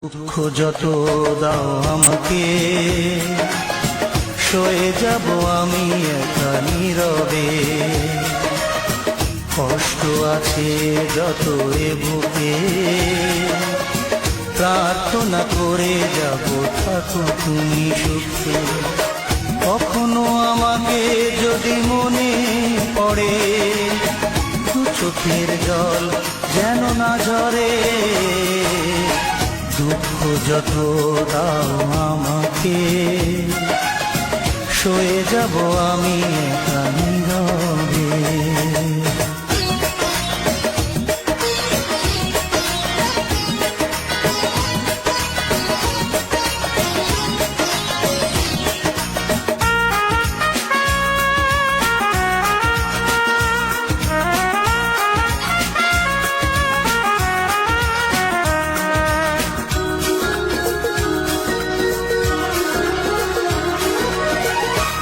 দুঃখ যত দাও আমাকে, সয়ে যাব আমি একা নীরবে। কষ্ট আছে যত এ বুকে, প্রার্থনা করে যাব থাকো তুমি সুখে। কখনো আমাকে যদি মনে পড়ে, দু চোখের জল যেন না ঝরে। দুঃখ যত দাও আমাকে, সয়ে যাব আমি একা নীরবে।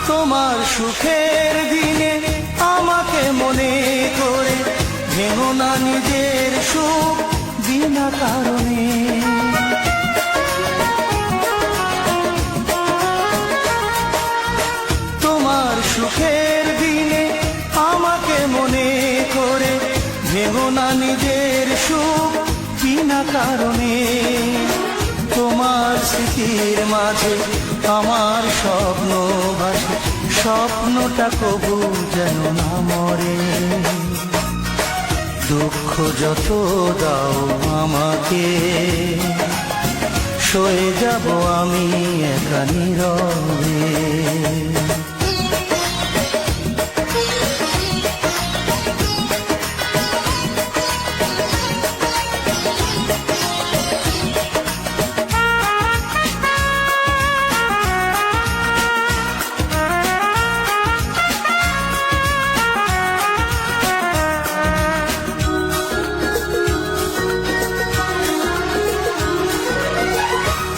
তোমার সুখের দিনে আমাকে মনে করে, ভেঙো না নিজের সুখ বিনা কারণে। তোমার সুখের দিনে আমাকে মনে করে, ভেঙো না নিজের সুখ বিনা কারণে। তোমার স্মৃতির মাঝে আমার স্বপ্ন ভাসে, স্বপ্নটা কবু যেন না মরে। দুঃখ যত দাও আমাকে, সয়ে যাব আমি একা নীরবে।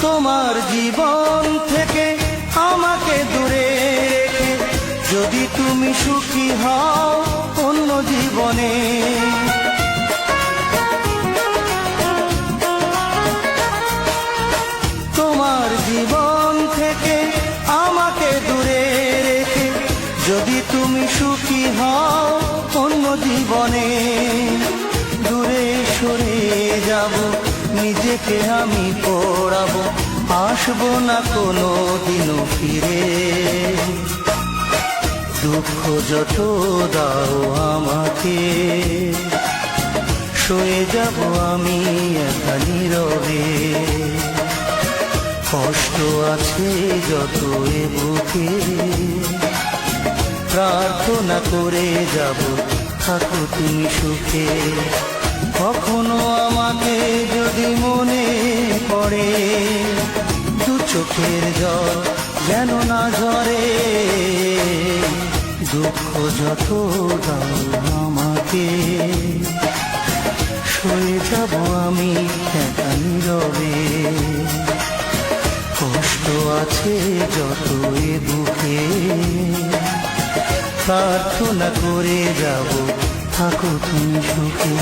তোমার জীবন থেকে আমাকে দূরে রেখে, যদি তুমি সুখী হও অন্য জীবনে। তোমার জীবন থেকে আমাকে দূরে রেখে, যদি তুমি সুখী হও অন্য জীবনে। দূরে সরে যাব, নিজেকে আমি পড়াবো, আসবো না কোনো দিনও ফিরে। দুঃখ যত দাও আমাকে, সয়ে যাব আমি একা নীরবে। কষ্ট আছে যত এ বুকে, প্রার্থনা করে যাব থাকো তুমি সুখে। কখনো আমাকে যদি মনে পড়ে, দু চোখের জল যেন না ঝরে। দুঃখ যত দাও আমাকে, সয়ে যাব আমি একা নীরবে। কষ্ট আছে যত এ বুকে, প্রার্থনা করে যাব থাকো তুমি সুখে।